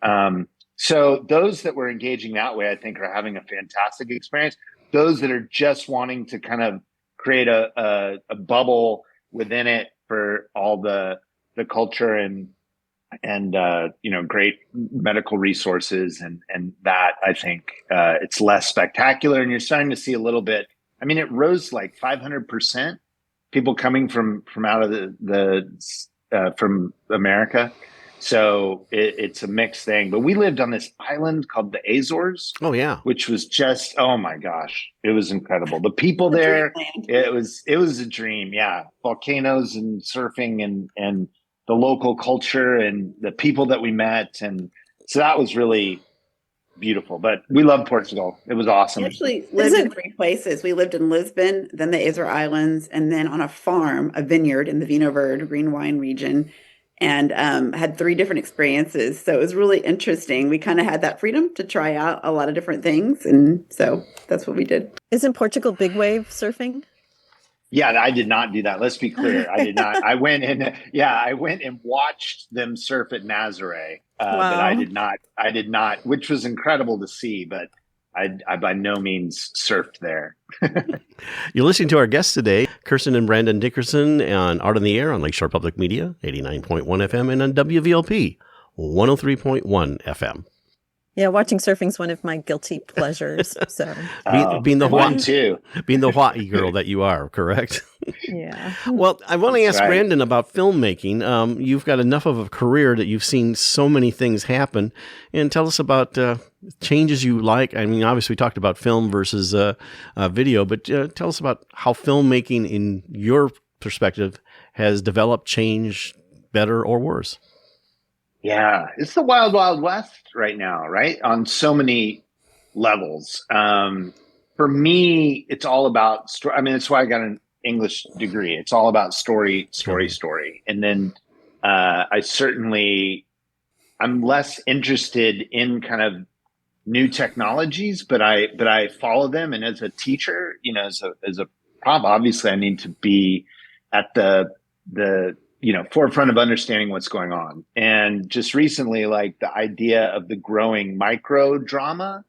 So those that were engaging that way, I think, are having a fantastic experience. Those that are just wanting to kind of create a bubble within it for all the culture and you know, great medical resources and that, I think it's less spectacular. And you're starting to see a little bit. I mean, it rose like 500%. People coming from out of from America. So it's a mixed thing. But we lived on this island called the Azores. Oh, yeah. Which was just, oh my gosh, it was incredible. The people there, it was a dream. Yeah. Volcanoes and surfing and the local culture and the people that we met. And so that was really beautiful. But we love Portugal. It was awesome. We actually lived in 3 places. We lived in Lisbon, then the Azore Islands, and then on a farm, a vineyard in the Vinho Verde green wine region. And had 3 different experiences. So it was really interesting. We kind of had that freedom to try out a lot of different things. And so that's what we did. Isn't Portugal big wave surfing? Yeah, I did not do that. Let's be clear. I did not. I went and watched them surf at Nazaré. But I did not, which was incredible to see. But I by no means surfed there. You're listening to our guests today, Kirsten and Brandon Dickerson, on Art on the Air on Lakeshore Public Media, 89.1 FM, and on WVLP, 103.1 FM. Yeah, watching surfing is one of my guilty pleasures. So being the Hawaii girl that you are, correct? Yeah. Well, I want to ask Brandon about filmmaking. You've got enough of a career that you've seen so many things happen, and tell us about changes you like. I mean, obviously we talked about film versus video, but tell us about how filmmaking, in your perspective, has developed, changed, better or worse. Yeah, it's the wild, wild west right now, right? On so many levels. For me, it's all about story. I mean, that's why I got an English degree. It's all about story. And then I'm less interested in kind of new technologies, but I follow them. And as a teacher, as a prof, obviously I need to be at the forefront of understanding what's going on. And just recently, like the idea of the growing micro drama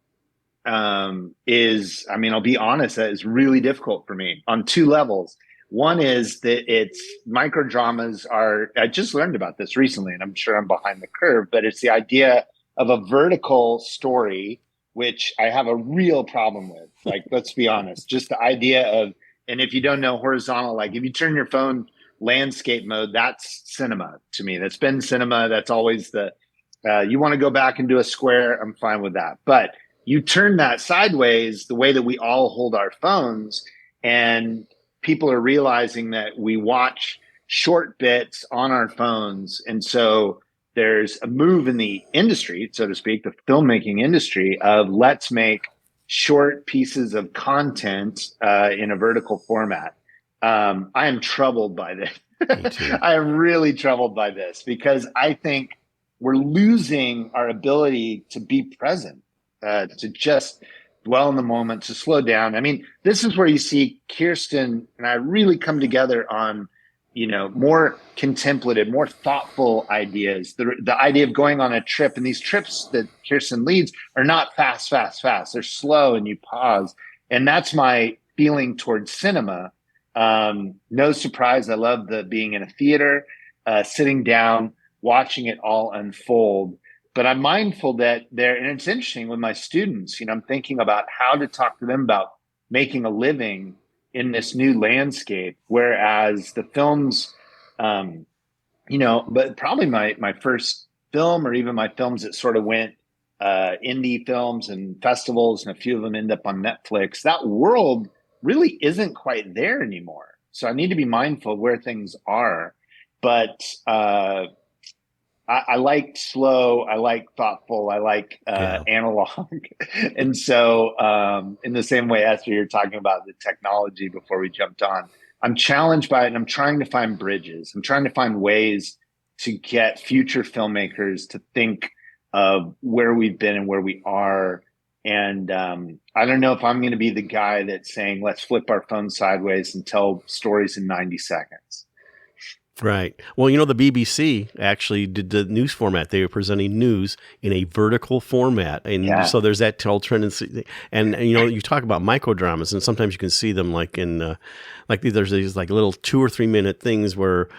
I'll be honest, that is really difficult for me on two levels. One is that micro dramas I just learned about this recently, and I'm sure I'm behind the curve, but it's the idea of a vertical story, which I have a real problem with. Like, let's be honest, just the idea of, and if you don't know horizontal, like if you turn your phone landscape mode, that's cinema to me. That's been cinema. That's always you want to go back and do a square, I'm fine with that. But you turn that sideways, the way that we all hold our phones, and people are realizing that we watch short bits on our phones. And so there's a move in the industry, so to speak, the filmmaking industry, of let's make short pieces of content in a vertical format. I am troubled by this. I am really troubled by this because I think we're losing our ability to be present, to just dwell in the moment, to slow down. I mean, this is where you see Kirsten and I really come together on, more contemplative, more thoughtful ideas. The idea of going on a trip, and these trips that Kirsten leads are not fast. They're slow and you pause. And that's my feeling towards cinema. No surprise. I love being in a theater, sitting down, watching it all unfold. But I'm mindful that and it's interesting with my students, I'm thinking about how to talk to them about making a living in this new landscape. Whereas the films, but probably my first film, or even my films that sort of went indie films and festivals, and a few of them end up on Netflix, that world really isn't quite there anymore. So I need to be mindful of where things are. But I like slow, I like thoughtful, I like analog. And so in the same way, Esther, you're talking about the technology before we jumped on, I'm challenged by it, and I'm trying to find bridges. I'm trying to find ways to get future filmmakers to think of where we've been and where we are. And I don't know if I'm going to be the guy that's saying, let's flip our phone sideways and tell stories in 90 seconds. Right. Well, the BBC actually did the news format. They were presenting news in a vertical format. And so there's that tell trend. And you talk about microdramas, and sometimes you can see them like in, there's these like little 2 or 3 minute things where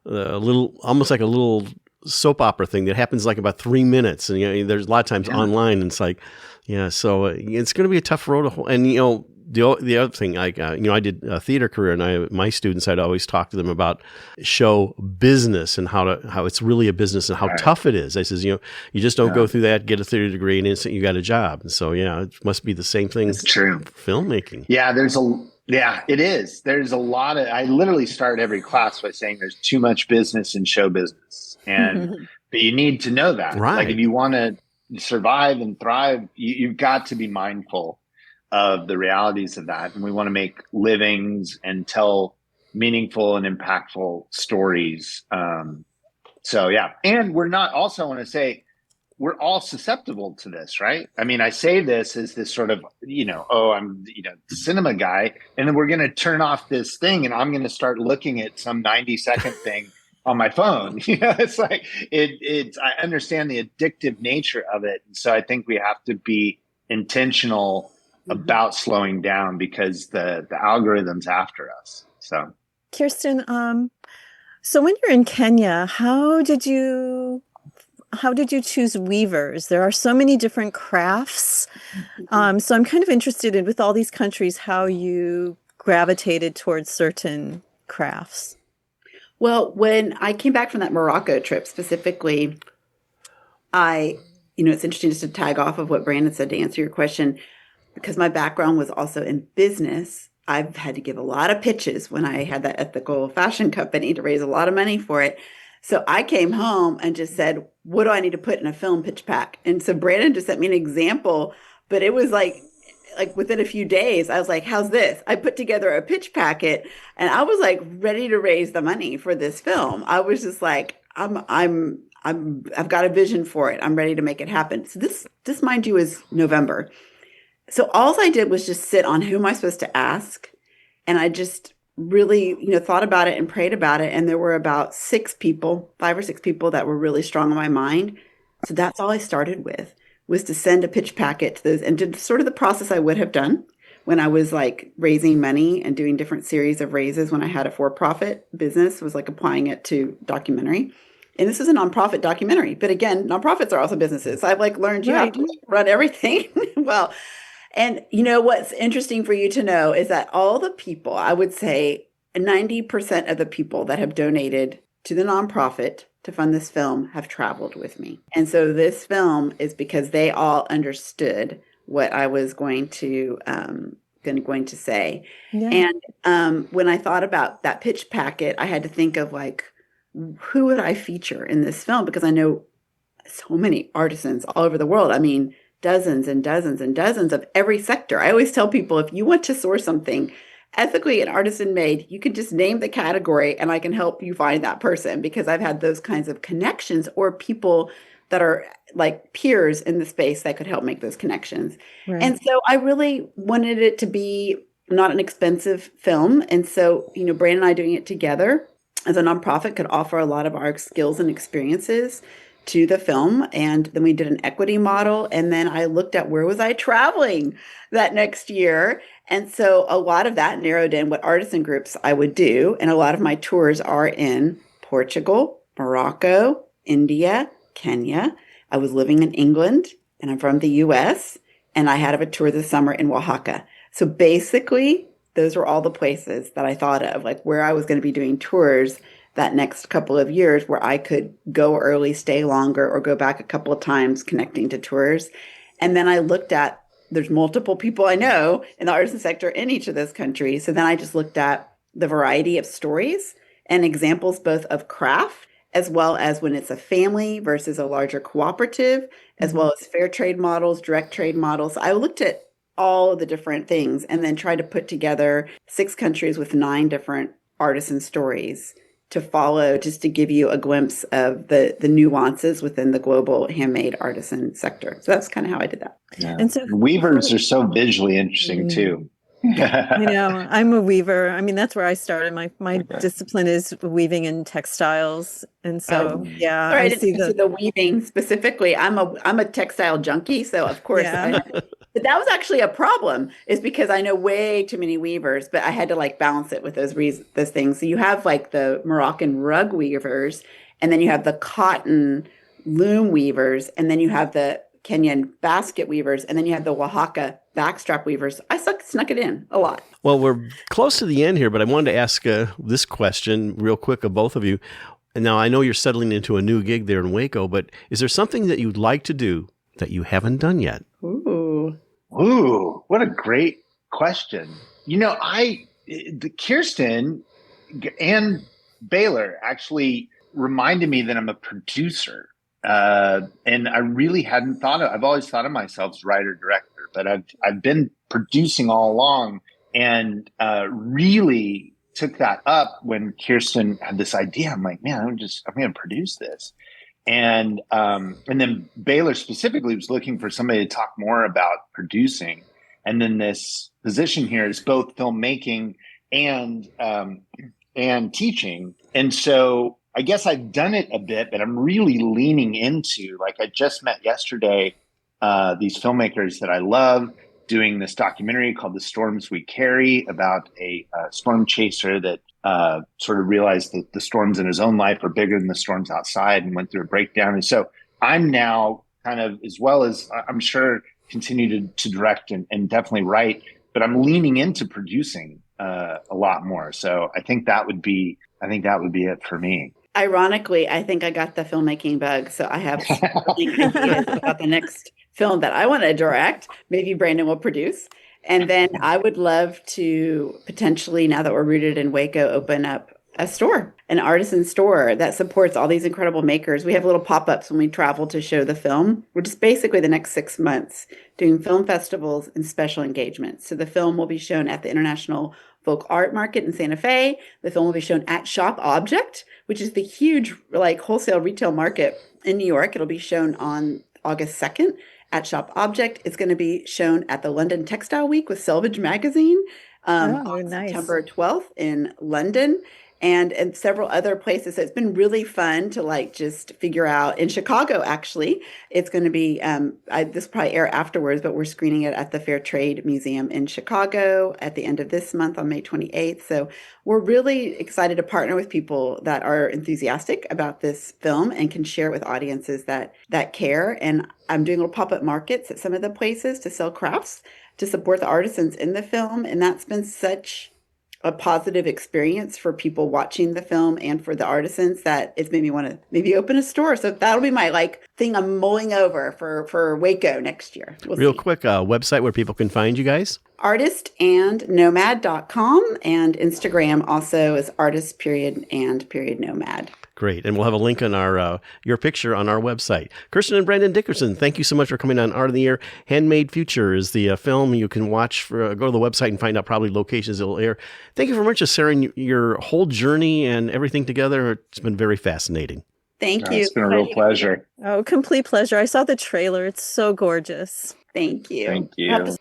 almost like a little soap opera thing that happens like about 3 minutes. And, there's a lot of times online, and it's like, so it's going to be a tough road to hold. And, the other thing, I did a theater career, and my students, I'd always talk to them about show business and how it's really a business and how tough it is. I says, you just don't go through that, get a theater degree, and instantly you got a job. And so, it must be the same thing. It's true. For filmmaking. Yeah, it is. There's a lot of. I literally start every class by saying there's too much business in show business, but you need to know that. Right. Like if you want to survive and thrive, you've got to be mindful of the realities of that. And we want to make livings and tell meaningful and impactful stories. And we're not, also want to say, we're all susceptible to this, right? I mean, I say this as this sort of, I'm, the cinema guy, and then we're going to turn off this thing and I'm going to start looking at some 90-second thing on my phone. It's like, I understand the addictive nature of it. And so I think we have to be intentional about slowing down, because the algorithm's after us. So, Kirsten, so when you're in Kenya, how did you choose weavers? There are so many different crafts. So I'm kind of interested in, with all these countries, how you gravitated towards certain crafts. Well, when I came back from that Morocco trip specifically, it's interesting just to tag off of what Brandon said to answer your question. Because my background was also in business, I've had to give a lot of pitches when I had that ethical fashion company to raise a lot of money for it. So I came home and just said, what do I need to put in a film pitch pack? And so Brandon just sent me an example, but it was like within a few days, I was like, how's this? I put together a pitch packet, and I was like ready to raise the money for this film. I was just like, I've got a vision for it. I'm ready to make it happen. So this, mind you, is November. So all I did was just sit on who am I supposed to ask, and I just really, thought about it and prayed about it. And there were about 5 or 6 people that were really strong on my mind. So that's all I started with, was to send a pitch packet to those and did sort of the process I would have done when I was like raising money and doing different series of raises when I had a for-profit business, was like applying it to documentary. And this is a nonprofit documentary. But again, nonprofits are also businesses. I've like learned you have to run everything well. And what's interesting for you to know is that all the people, I would say 90% of the people that have donated to the nonprofit to fund this film have traveled with me. And so this film is because they all understood what I was going to say. Yeah. And when I thought about that pitch packet, I had to think of like, who would I feature in this film? Because I know so many artisans all over the world. I mean, dozens and dozens and dozens of every sector. I always tell people, if you want to source something ethically and artisan made, you can just name the category and I can help you find that person, because I've had those kinds of connections or people that are like peers in the space that could help make those connections. Right. And so I really wanted it to be not an expensive film. And so, Brandon and I doing it together as a nonprofit could offer a lot of our skills and experiences to the film. And then we did an equity model. And then I looked at where was I traveling that next year. And so a lot of that narrowed in what artisan groups I would do. And a lot of my tours are in Portugal, Morocco, India, Kenya. I was living in England and I'm from the US. And I had a tour this summer in Oaxaca. So basically, those were all the places that I thought of, like where I was going to be doing tours that next couple of years, where I could go early, stay longer, or go back a couple of times connecting to tours. And then I looked at, there's multiple people I know in the artisan sector in each of those countries. So then I just looked at the variety of stories and examples, both of craft, as well as when it's a family versus a larger cooperative, as well as fair trade models, direct trade models. I looked at all of the different things and then tried to put together 6 countries with 9 different artisan stories to follow, just to give you a glimpse of the nuances within the global handmade artisan sector. So that's kind of how I did that. Yeah. And so weavers are so visually interesting too. I'm a weaver. I mean, that's where I started. My discipline is weaving in textiles. And so, I see the weaving specifically. I'm a textile junkie. So of course, but that was actually a problem, is because I know way too many weavers, but I had to like balance it with those things. So you have like the Moroccan rug weavers, and then you have the cotton loom weavers, and then you have the Kenyan basket weavers, and then you have the Oaxaca backstrap weavers. I snuck it in a lot. Well, we're close to the end here, but I wanted to ask this question real quick of both of you. And now I know you're settling into a new gig there in Waco, but is there something that you'd like to do that you haven't done yet? Ooh, what a great question. Kirsten and Baylor actually reminded me that I'm a producer. And I really hadn't I've always thought of myself as writer director, but I've been producing all along, and really took that up when Kirsten had this idea. I'm like, man, I'm going to produce this. And then Baylor specifically was looking for somebody to talk more about producing. And then this position here is both filmmaking and teaching. And so I guess I've done it a bit, but I'm really leaning into, like, I just met yesterday these filmmakers that I love, doing this documentary called The Storms We Carry, about a storm chaser that sort of realized that the storms in his own life are bigger than the storms outside, and went through a breakdown. And so I'm now kind of, as well as I'm sure, continue to direct and definitely write, but I'm leaning into producing a lot more. So I think that would be it for me. Ironically, I think I got the filmmaking bug. So I have ideas about the next film that I want to direct. Maybe Brandon will produce. And then I would love to potentially, now that we're rooted in Waco, open up a store, an artisan store that supports all these incredible makers. We have little pop-ups when we travel to show the film. We're just basically the next 6 months doing film festivals and special engagements. So the film will be shown at the International Folk Art Market in Santa Fe. The film will be shown at Shop Object, which is the huge wholesale retail market in New York. It'll be shown on August 2nd at Shop Object. It's going to be shown at the London Textile Week with Selvage Magazine on nice. September 12th in London. And several other places. So it's been really fun to just figure out. In Chicago, actually, it's going to be, this will probably air afterwards, but we're screening it at the Fair Trade Museum in Chicago at the end of this month on May 28th. So we're really excited to partner with people that are enthusiastic about this film and can share it with audiences that care. And I'm doing little pop-up markets at some of the places to sell crafts to support the artisans in the film. And that's been such a positive experience for people watching the film and for the artisans that it's made me want to maybe open a store. So that'll be my thing I'm mulling over for Waco next year. Real quick, website where people can find you guys? artistandnomad.com, and Instagram also is artist_and_nomad. Great. And we'll have a link on our your picture on our website. Kirsten and Brandon Dickerson, thank you so much for coming on Art of the Air. Handmade Future is the film you can watch. Go to the website and find out probably locations it will air. Thank you very much for sharing your whole journey and everything together. It's been very fascinating. Thank you. It's been a real pleasure. Oh, complete pleasure. I saw the trailer. It's so gorgeous. Thank you. Thank you.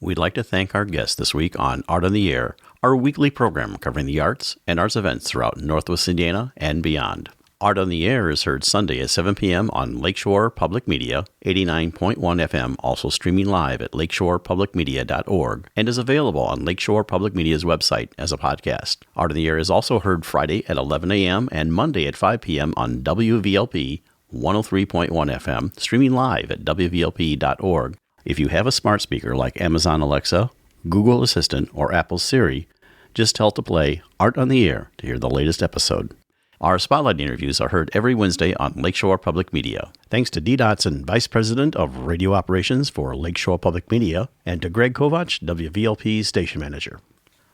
We'd like to thank our guests this week on Art on the Air, our weekly program covering the arts and arts events throughout Northwest Indiana and beyond. Art on the Air is heard Sunday at 7 p.m. on Lakeshore Public Media, 89.1 FM, also streaming live at lakeshorepublicmedia.org, and is available on Lakeshore Public Media's website as a podcast. Art on the Air is also heard Friday at 11 a.m. and Monday at 5 p.m. on WVLP 103.1 FM, streaming live at wvlp.org. If you have a smart speaker like Amazon Alexa, Google Assistant, or Apple Siri, just tell it to play Art on the Air to hear the latest episode. Our Spotlight interviews are heard every Wednesday on Lakeshore Public Media. Thanks to Dee Dotson, Vice President of Radio Operations for Lakeshore Public Media, and to Greg Kovach, WVLP's Station Manager.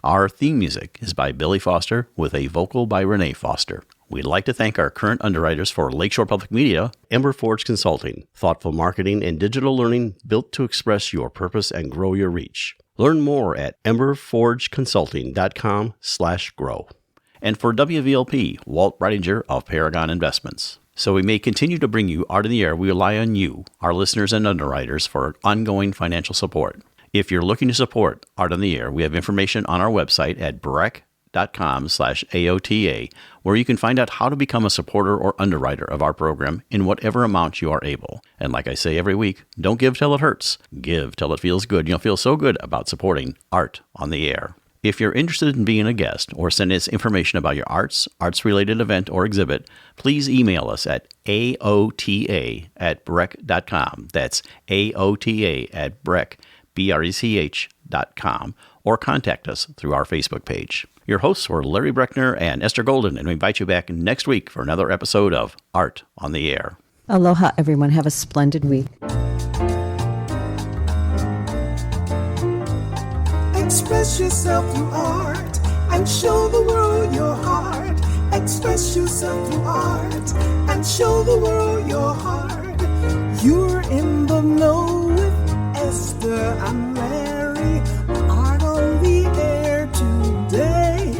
Our theme music is by Billy Foster with a vocal by Renee Foster. We'd like to thank our current underwriters for Lakeshore Public Media, Ember Forge Consulting, thoughtful marketing and digital learning built to express your purpose and grow your reach. Learn more at emberforgeconsulting.com/grow. and for WVLP, Walt Breidinger of Paragon Investments. So we may continue to bring you Art in the Air. We rely on you, our listeners and underwriters, for ongoing financial support. If you're looking to support Art on the Air, we have information on our website at breck.com/AOTA, where you can find out how to become a supporter or underwriter of our program in whatever amount you are able. And like I say every week, don't give till it hurts. Give till it feels good. You'll feel so good about supporting Art on the Air. If you're interested in being a guest or send us information about your arts-related event or exhibit, please email us at aota@breck.com. That's aota@breck.com, or contact us through our Facebook page. Your hosts were Larry Breckner and Esther Golden, and we invite you back next week for another episode of Art on the Air. Aloha, everyone. Have a splendid week. Express yourself through art and show the world your heart. Express yourself through art and show the world your heart. You're in the know with Esther and Larry. Art on the air today.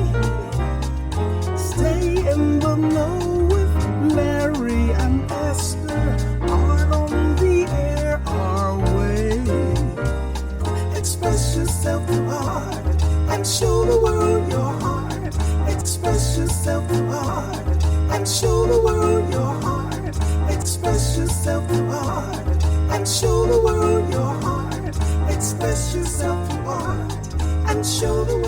Stay in the know with Larry and Esther. Art on the air our way. Express yourself through art and show the world your heart. Express yourself through art and show the world your heart. Express yourself through art and show the world your heart. Express yourself through art and show the world.